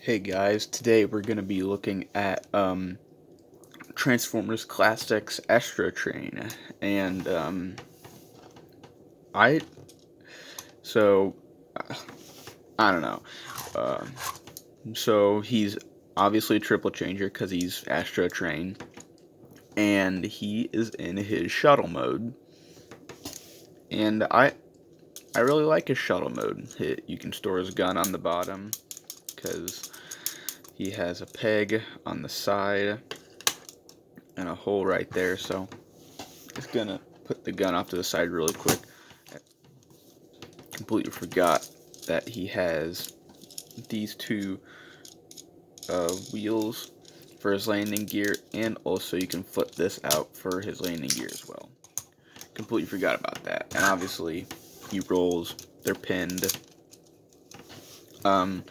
Hey guys, today we're gonna be looking at Transformers Classics Astrotrain, and I so I don't know. Um, so he's obviously a triple changer because he's Astrotrain, and he is in his shuttle mode, and I really like his shuttle mode. You can store his gun on the bottom because he has a peg on the side and a hole right there, so just gonna put the gun off to the side really quick. I completely forgot that he has these two wheels for his landing gear, and also you can flip this out for his landing gear as well. Completely forgot about that. And obviously, he rolls, they're pinned. Um,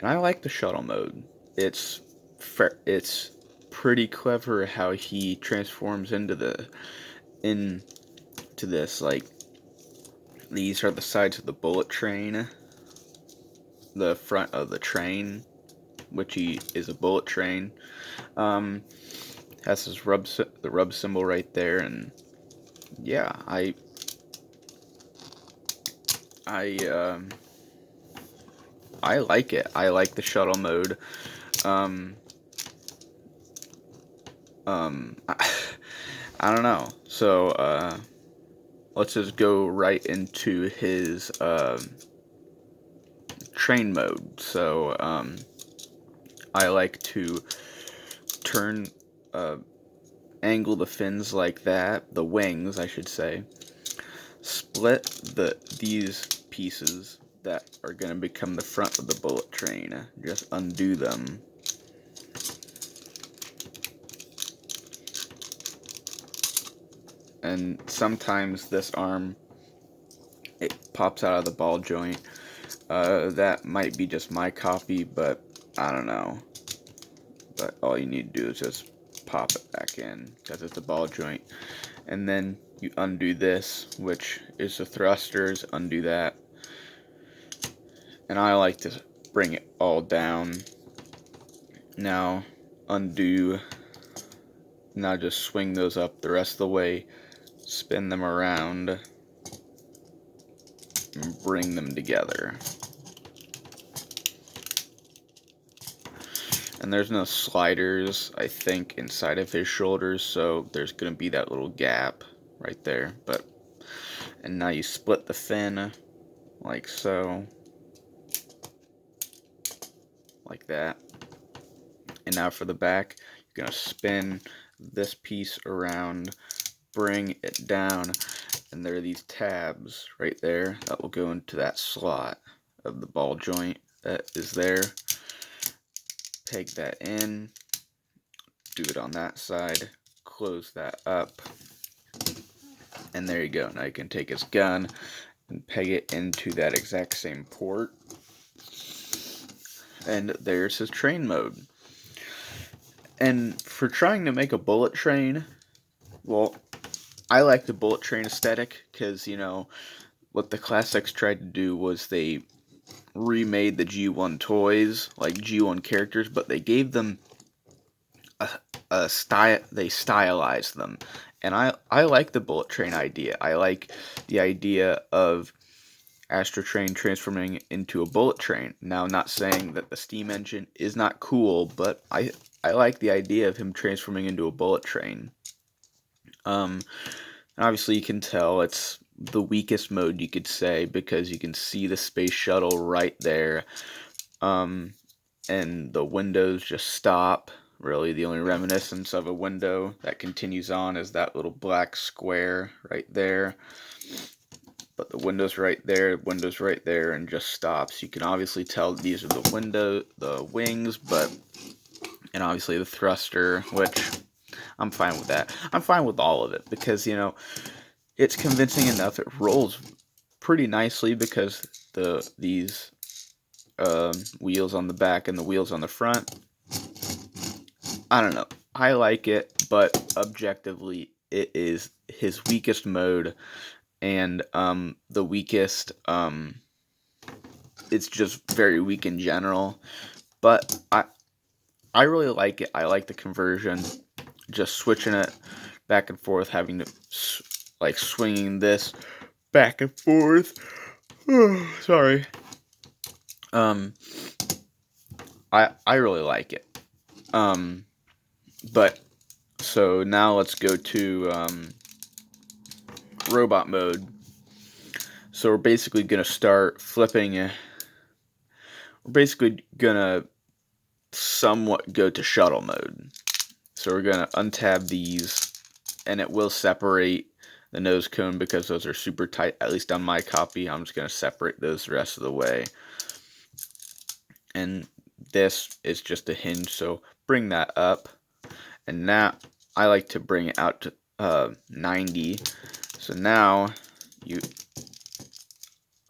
and I like the shuttle mode. It's pretty clever how he transforms into this. Like, these are the sides of the bullet train, the front of the train, which he is a bullet train. Um, has his the rub symbol right there, and yeah, I um, I like it. I like the shuttle mode. Um, I, I don't know. So let's just go right into his train mode. So I like to turn uh, angle the fins like that, the wings, I should say. Split these pieces that are going to become the front of the bullet train. Just undo them. And sometimes this arm, it pops out of the ball joint. That might be just my copy, but I don't know. But all you need to do is just pop it back in because it's a ball joint. And then you undo this, which is the thrusters, undo that. And I like to bring it all down. Now undo. Now just swing those up the rest of the way, spin them around, and bring them together. And there's no sliders, I think, inside of his shoulders, so there's gonna be that little gap right there. And now you split the fin like so, like that. And now for the back, you're gonna spin this piece around, bring it down, and there are these tabs right there that will go into that slot of the ball joint that is there. Peg that in, do it on that side, close that up, and there you go. Now you can take his gun and peg it into that exact same port, and there's his train mode. And for trying to make a bullet train, well, I like the bullet train aesthetic because, what the classics tried to do was they remade the G1 toys, like G1 characters, but they gave them a style, they stylized them. And I like the bullet train idea. I like the idea of Astrotrain transforming into a bullet train. Now, I'm not saying that the steam engine is not cool, but I like the idea of him transforming into a bullet train. And obviously, you can tell it's the weakest mode, you could say, because you can see the space shuttle right there. Um, and the windows just stop. Really, the only reminiscence of a window that continues on is that little black square right there. But the window's right there, and just stops. You can obviously tell these are the wings, and obviously the thruster, which I'm fine with that. I'm fine with all of it because, it's convincing enough. It rolls pretty nicely because these wheels on the back and the wheels on the front. I don't know. I like it, but objectively, it is his weakest mode, and the weakest. It's just very weak in general. But I really like it. I like the conversion, just switching it back and forth, having to like swinging this back and forth. Sorry. Um, I really like it. Um, but so now let's go to robot mode. So we're basically gonna start flipping. We're basically gonna somewhat go to shuttle mode. So we're gonna untab these, and it will separate the nose cone because those are super tight. At least on my copy, I'm just gonna separate those the rest of the way. And this is just a hinge, so bring that up. And now I like to bring it out to 90. So now you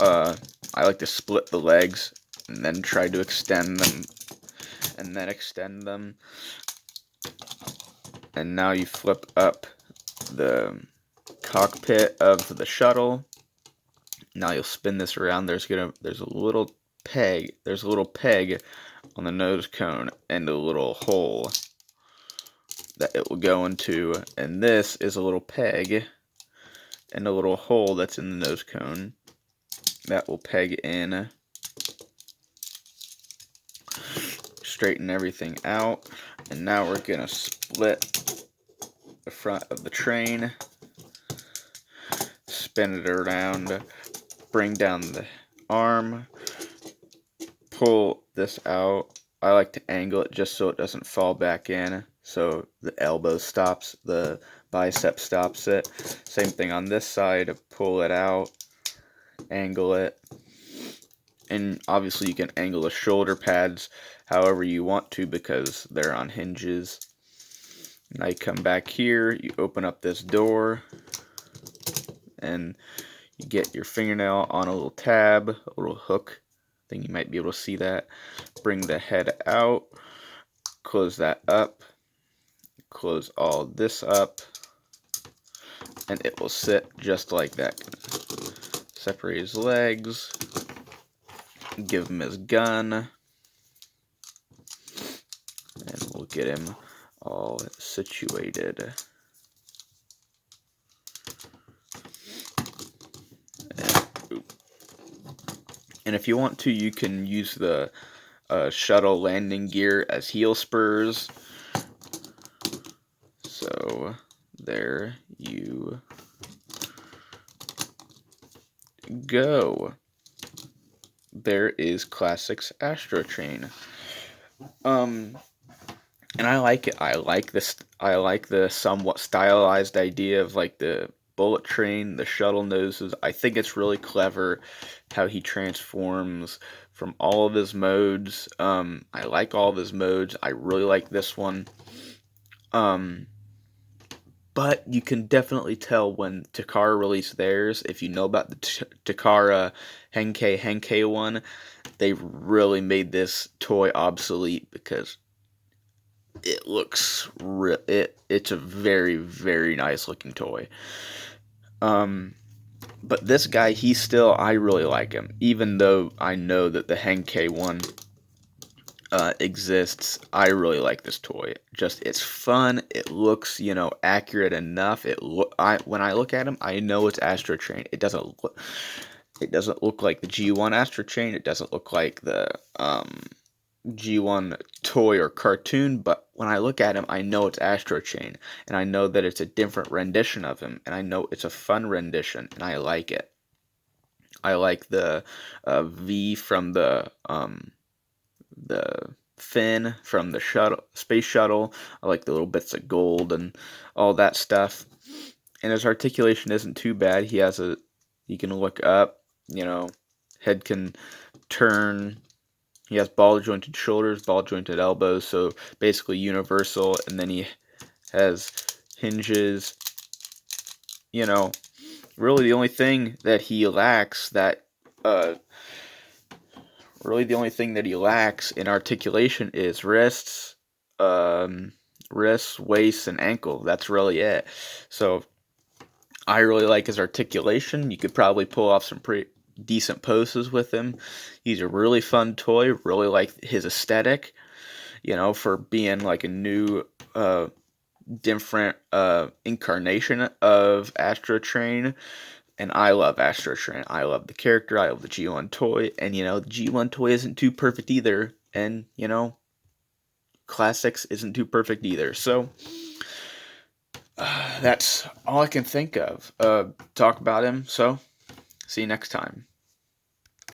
I like to split the legs and then try to extend them and then extend them. And now you flip up the cockpit of the shuttle. Now you'll spin this around. There's a little peg. There's a little peg on the nose cone and a little hole that it will go into, and this is a little peg and a little hole that's in the nose cone that will peg in. Straighten everything out, and now we're gonna split the front of the train, spin it around, bring down the arm, pull this out. I like to angle it just so it doesn't fall back in, so the elbow stops, the bicep stops it. Same thing on this side, pull it out, angle it. And obviously you can angle the shoulder pads however you want to because they're on hinges. Now you come back here, you open up this door, and you get your fingernail on a little tab, a little hook. I think you might be able to see that. Bring the head out, close that up, close all this up, and it will sit just like that. Separate his legs, give him his gun, and we'll get him all situated. And if you want to, you can use the shuttle landing gear as heel spurs. So there you go. There is Classics Astrotrain. And I like it. I like this. I like the somewhat stylized idea of like the bullet train, the shuttle noses. I think it's really clever how he transforms from all of his modes. I like all of his modes. I really like this one. But you can definitely tell when Takara released theirs. If you know about the Takara Henkei one, they really made this toy obsolete because it looks it's a very, very nice looking toy. But this guy, I really like him, even though I know that the Henkei one exists. I really like this toy. Just it's fun. It looks, accurate enough. When I look at him, I know it's Astrotrain. It doesn't look like the G1 Astrotrain. It doesn't look like the G1 toy or cartoon, but when I look at him, I know it's Astrotrain, and I know that it's a different rendition of him, and I know it's a fun rendition, and I like it. I like the V from the fin from the space shuttle. I like the little bits of gold and all that stuff. And his articulation isn't too bad. He can look up, head can turn. He has ball jointed shoulders, ball jointed elbows, so basically universal. And then he has hinges. Really the only thing that he lacks in articulation is wrists, waist, and ankle. That's really it. So I really like his articulation. You could probably pull off some decent poses with him. He's a really fun toy. Really like his aesthetic. For being like a new, different incarnation of Astrotrain. And I love Astrotrain. I love the character. I love the G1 toy. And the G1 toy isn't too perfect either. And Classics isn't too perfect either. So that's all I can think of. Talk about him. So see you next time.